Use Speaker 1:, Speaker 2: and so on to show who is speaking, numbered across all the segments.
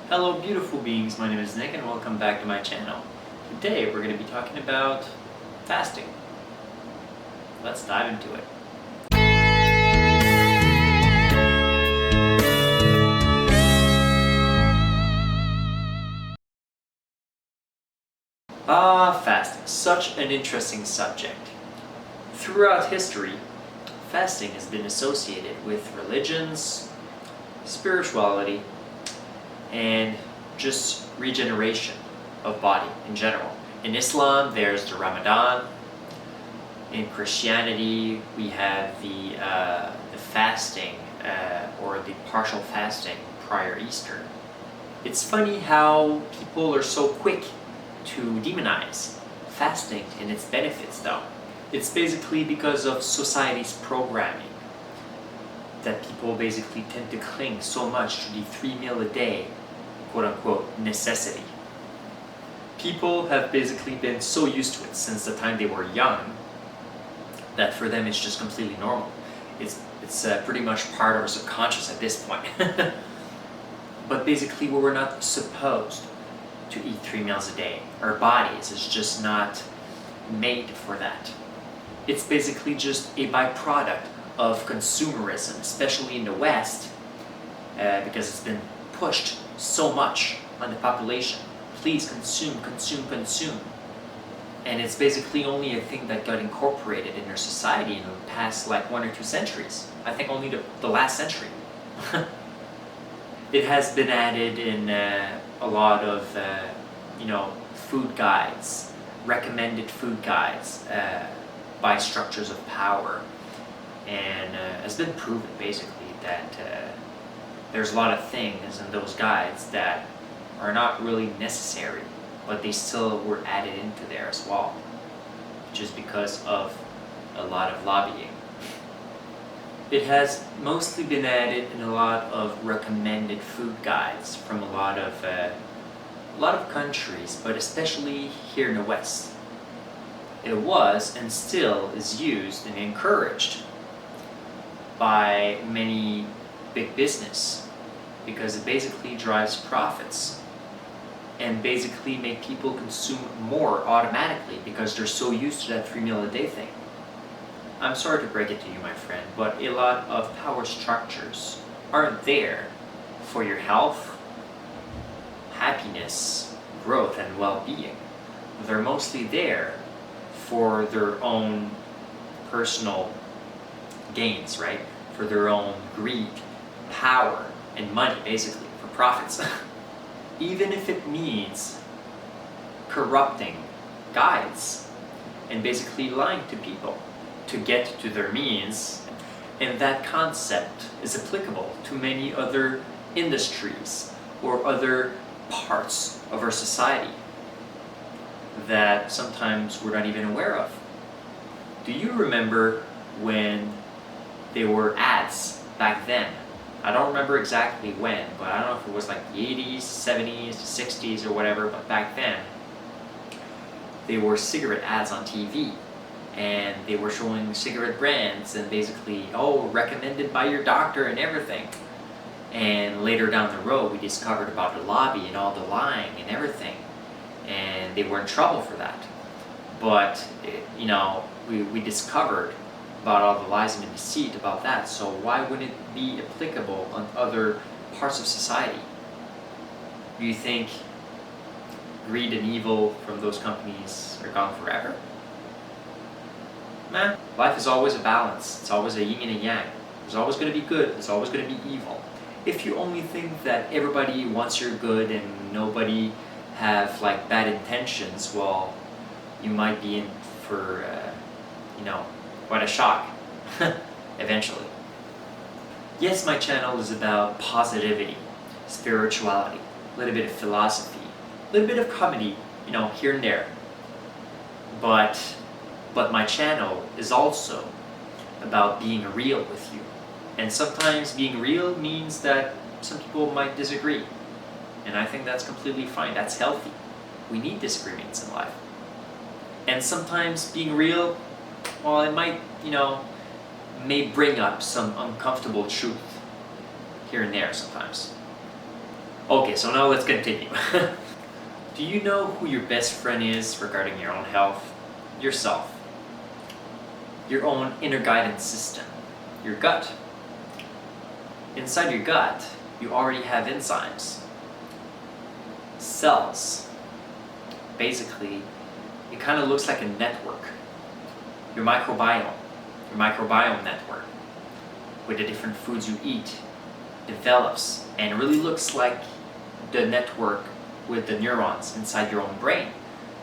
Speaker 1: Hello beautiful beings, my name is Nick and welcome back to my channel. Today we're going to be talking about fasting. Let's dive into it. Fasting. Such an interesting subject. Throughout history, fasting has been associated with religions, spirituality, and just regeneration of body in general. In Islam, there's the Ramadan. In Christianity, we have the fasting or the partial fasting prior Easter. It's funny how people are so quick to demonize fasting and its benefits, though. It's basically because of society's programming that people basically tend to cling so much to the 3 meal a day, quote-unquote, necessity. People have basically been so used to it since the time they were young that for them it's just completely normal. It's pretty much part of our subconscious at this point. But basically we're not supposed to eat 3 meals a day. Our bodies is just not made for that. It's basically just a byproduct of consumerism, especially in the West, because it's been pushed so much on the population. Please consume, consume, consume. And it's basically only a thing that got incorporated in our society in the past like 1 or 2 centuries. I think only the last century. It has been added in a lot of food guides, recommended food guides by structures of power. And has been proven basically that there's a lot of things in those guides that are not really necessary, but they still were added into there as well, just because of a lot of lobbying. It has mostly been added in a lot of recommended food guides from a lot of countries, but especially here in the West. It was and still is used and encouraged by many big business because it basically drives profits and basically make people consume more automatically because they're so used to that 3 meal a day thing. I'm sorry to break it to you, my friend, but a lot of power structures aren't there for your health, happiness, growth, and well-being. They're mostly there for their own personal gains, right? For their own greed, power, and money, basically, for profits. Even if it means corrupting guides and basically lying to people to get to their means. And that concept is applicable to many other industries or other parts of our society that sometimes we're not even aware of. Do you remember when there were ads back then? I don't remember exactly when, but I don't know if it was like the 80s, 70s, 60s or whatever, but back then there were cigarette ads on TV and they were showing cigarette brands and basically, recommended by your doctor and everything. And later down the road we discovered about the lobby and all the lying and everything, and they were in trouble for that. But we discovered about all the lies and deceit about that, so why wouldn't it be applicable on other parts of society? Do you think greed and evil from those companies are gone forever? Nah, life is always a balance. It's always a yin and a yang. There's always going to be good, there's always going to be evil. If you only think that everybody wants your good and nobody have like bad intentions, well, you might be in for quite a shock eventually. Yes, my channel is about positivity, spirituality, a little bit of philosophy, a little bit of comedy, here and there. But my channel is also about being real with you. And sometimes being real means that some people might disagree. And I think that's completely fine. That's healthy. We need disagreements in life. And sometimes being real, well, it might, may bring up some uncomfortable truth here and there sometimes. Okay, so now let's continue. Do you know who your best friend is regarding your own health? Yourself. Your own inner guidance system. Your gut. Inside your gut, you already have enzymes. Cells. Basically, it kind of looks like a network. Your microbiome network, with the different foods you eat, develops and really looks like the network with the neurons inside your own brain.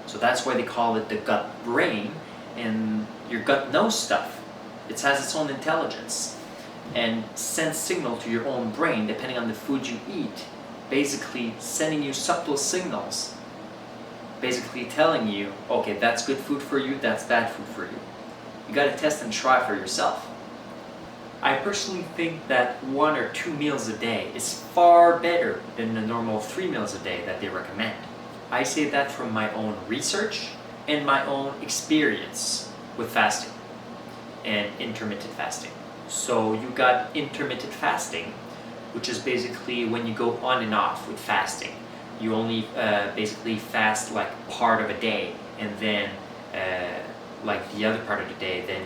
Speaker 1: So that's why they call it the gut brain, and your gut knows stuff. It has its own intelligence and sends signal to your own brain depending on the food you eat, basically sending you subtle signals, basically telling you, okay, that's good food for you, that's bad food for you. You gotta test and try for yourself. I personally think that 1 or 2 meals a day is far better than the normal 3 meals a day that they recommend. I say that from my own research and my own experience with fasting and intermittent fasting. So you got intermittent fasting, which is basically when you go on and off with fasting. You only basically fast like part of a day, and then like the other part of the day, then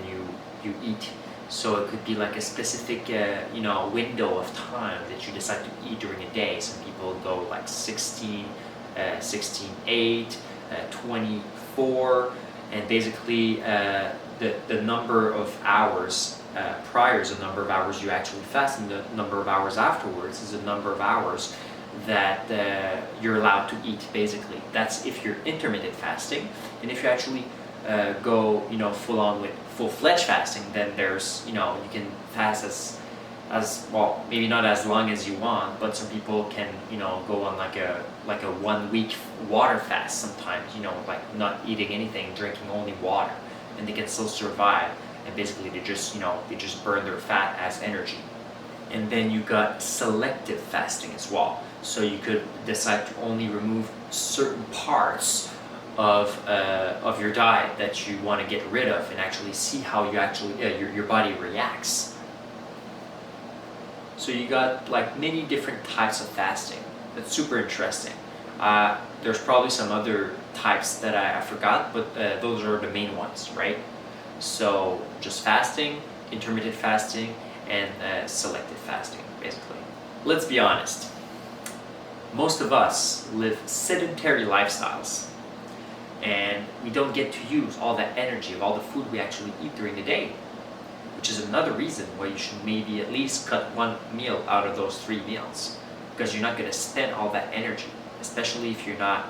Speaker 1: you eat. So it could be like a specific window of time that you decide to eat during a day. Some people go like 16, 8, 24, and basically the number of hours prior is the number of hours you actually fast, and the number of hours afterwards is the number of hours that you're allowed to eat, basically. That's if you're intermittent fasting. And if you actually go full on with full-fledged fasting, then there's you can fast as well, maybe not as long as you want, but some people can go on like a 1 week water fast sometimes, like not eating anything, drinking only water, and they can still survive, and basically they just burn their fat as energy. And then you got selective fasting as well. So you could decide to only remove certain parts of your diet that you want to get rid of, and actually see how your body reacts. So you got like many different types of fasting. That's super interesting. There's probably some other types that I forgot, but those are the main ones, right? So just fasting, intermittent fasting, and selective fasting, basically. Let's be honest. Most of us live sedentary lifestyles, and we don't get to use all that energy of all the food we actually eat during the day, which is another reason why you should maybe at least cut 1 meal out of those 3 meals, because you're not going to spend all that energy, especially if you're not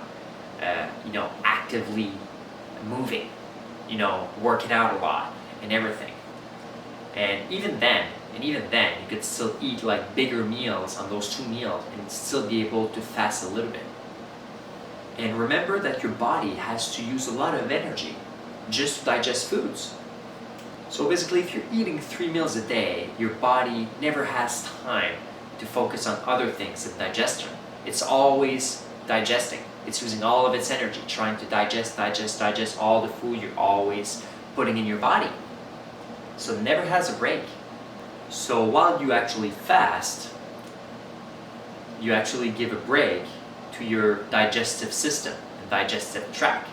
Speaker 1: actively moving, working out a lot and everything. And even then you could still eat like bigger meals on those 2 meals and still be able to fast a little bit. And remember that your body has to use a lot of energy just to digest foods. So basically, if you're eating 3 meals a day, your body never has time to focus on other things than digestion. It's always digesting. It's using all of its energy trying to digest all the food you're always putting in your body. So it never has a break. So while you actually fast, you actually give a break to your digestive system and digestive tract,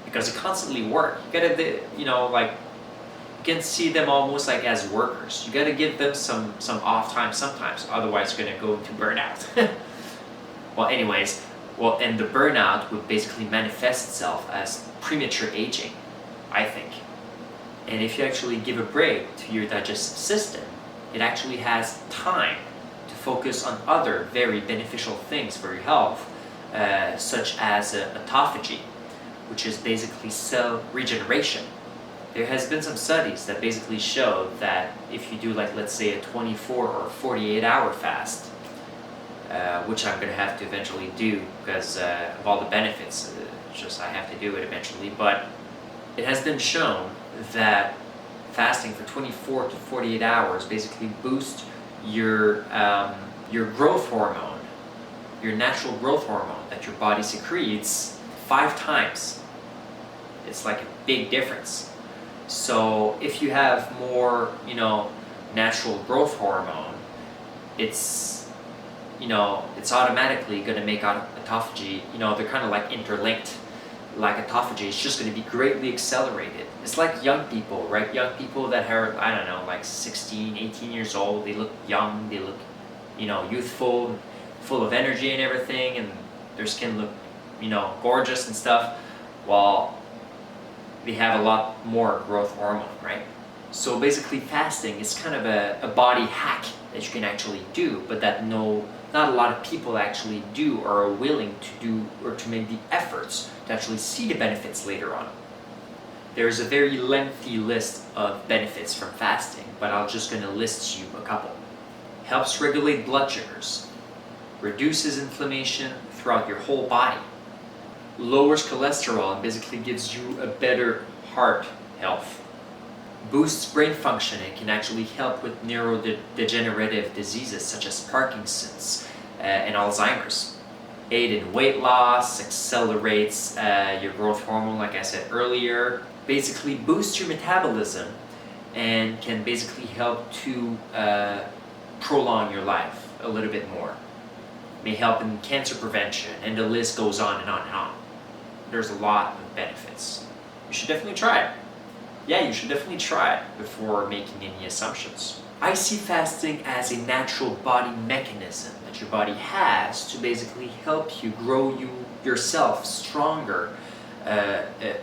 Speaker 1: because it constantly works. You gotta, you can see them almost like as workers. You gotta give them some off time sometimes, otherwise you're gonna go into burnout. And the burnout would basically manifest itself as premature aging, I think. And if you actually give a break to your digestive system, it actually has time to focus on other very beneficial things for your health, such as autophagy, which is basically cell regeneration. There has been some studies that basically show that if you do let's say a 24 or 48 hour fast, which I'm going to have to eventually do because of all the benefits, just I have to do it eventually, but it has been shown that fasting for 24 to 48 hours basically boosts your growth hormone, your natural growth hormone that your body secretes 5 times. It's like a big difference. So if you have more, natural growth hormone, it's it's automatically going to make autophagy, they're kind of like interlinked. Like autophagy is just going to be greatly accelerated. It's like young people, right? Young people that are, I don't know, like 16, 18 years old, they look young, they look, youthful, full of energy and everything, and their skin look, gorgeous and stuff, while they have a lot more growth hormone, right? So basically fasting is kind of a body hack that you can actually do, but that not a lot of people actually do or are willing to do or to make the efforts to actually see the benefits later on. There's a very lengthy list of benefits from fasting, but I'm just going to list you a couple. Helps regulate blood sugars, reduces inflammation throughout your whole body, lowers cholesterol and basically gives you a better heart health, boosts brain function and can actually help with neurodegenerative diseases such as Parkinson's and Alzheimer's. Aid in weight loss, accelerates your growth hormone like I said earlier, basically boosts your metabolism and can basically help to prolong your life a little bit more. May help in cancer prevention, and the list goes on and on and on. There's a lot of benefits. You should definitely try it. Yeah, you should definitely try it before making any assumptions. I see fasting as a natural body mechanism that your body has to basically help you grow yourself stronger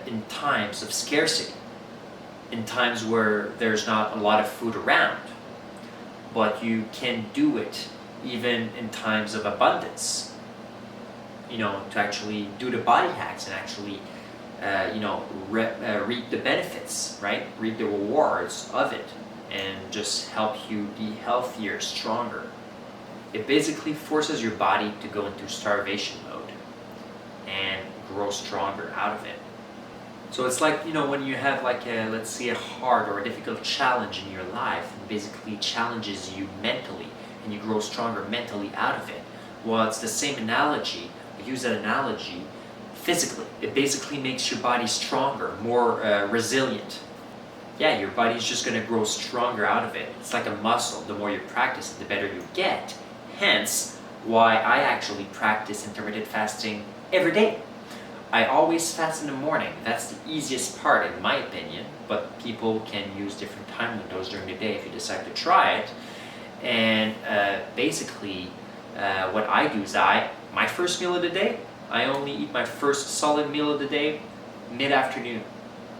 Speaker 1: in times of scarcity, in times where there's not a lot of food around. But you can do it even in times of abundance, to actually do the body hacks and actually reap the benefits, right? Reap the rewards of it and just help you be healthier, stronger. It basically forces your body to go into starvation mode and grow stronger out of it. So it's like, when you have like let's say a hard or a difficult challenge in your life, and basically challenges you mentally and you grow stronger mentally out of it. Well, it's the same analogy. I use that analogy physically. It basically makes your body stronger, more resilient. Yeah, your body's just going to grow stronger out of it. It's like a muscle. The more you practice it, the better you get. Hence, why I actually practice intermittent fasting every day. I always fast in the morning. That's the easiest part in my opinion, but people can use different time windows during the day if you decide to try it. And basically, what I do is my first meal of the day, I only eat my first solid meal of the day mid-afternoon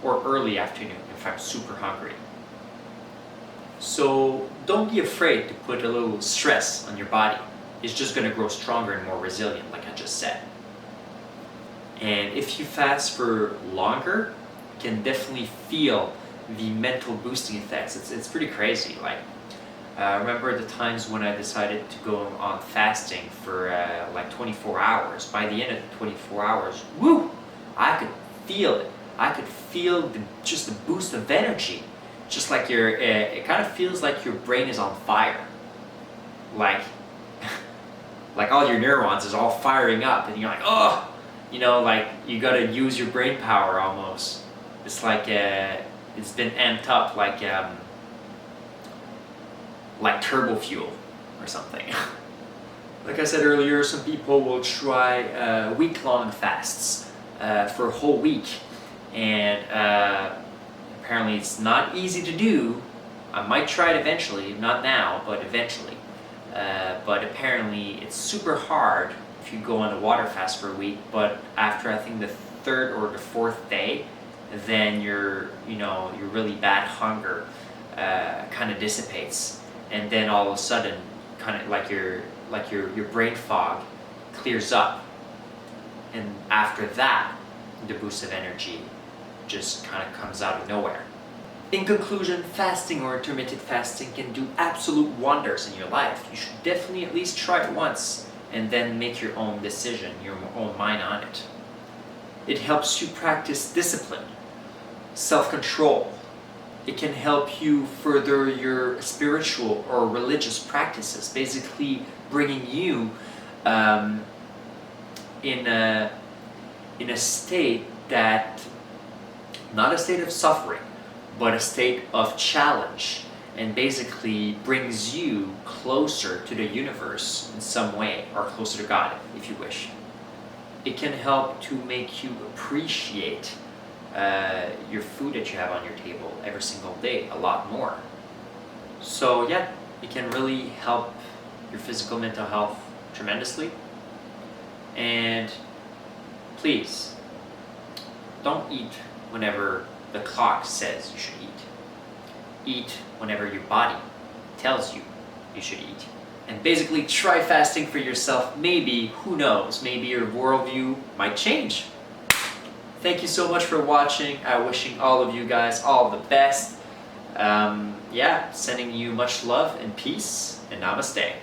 Speaker 1: or early afternoon if I'm super hungry. So don't be afraid to put a little stress on your body. It's just going to grow stronger and more resilient, like I just said. And if you fast for longer, you can definitely feel the mental boosting effects. It's pretty crazy. Like, remember the times when I decided to go on fasting for like 24 hours. By the end of the 24 hours, woo! I could feel it. I could feel just the boost of energy. Just like it kind of feels like your brain is on fire. Like all your neurons is all firing up, and you're like, oh! Like you gotta use your brain power almost. It's like it's been amped up like turbo fuel or something. Like I said earlier, some people will try week-long fasts for a whole week, and apparently it's not easy to do. I might try it eventually, not now, but eventually. But apparently it's super hard if you go on a water fast for a week, but after I think the third or the fourth day, then your really bad hunger kind of dissipates, and then all of a sudden, kind of like your brain fog clears up, and after that, the boost of energy just kind of comes out of nowhere. In conclusion, fasting or intermittent fasting can do absolute wonders in your life. You should definitely at least try it once and then make your own decision, your own mind on it. It helps you practice discipline, self-control. It can help you further your spiritual or religious practices, basically bringing you in a state that, not a state of suffering, but a state of challenge and basically brings you closer to the universe in some way, or closer to God, if you wish. It can help to make you appreciate your food that you have on your table every single day a lot more. So yeah, it can really help your physical, mental health tremendously. And please, don't eat whenever the clock says you should eat. Eat whenever your body tells you you should eat. And basically try fasting for yourself. Maybe, who knows, maybe your worldview might change. Thank you so much for watching. I'm wishing all of you guys all the best. Sending you much love and peace, and namaste.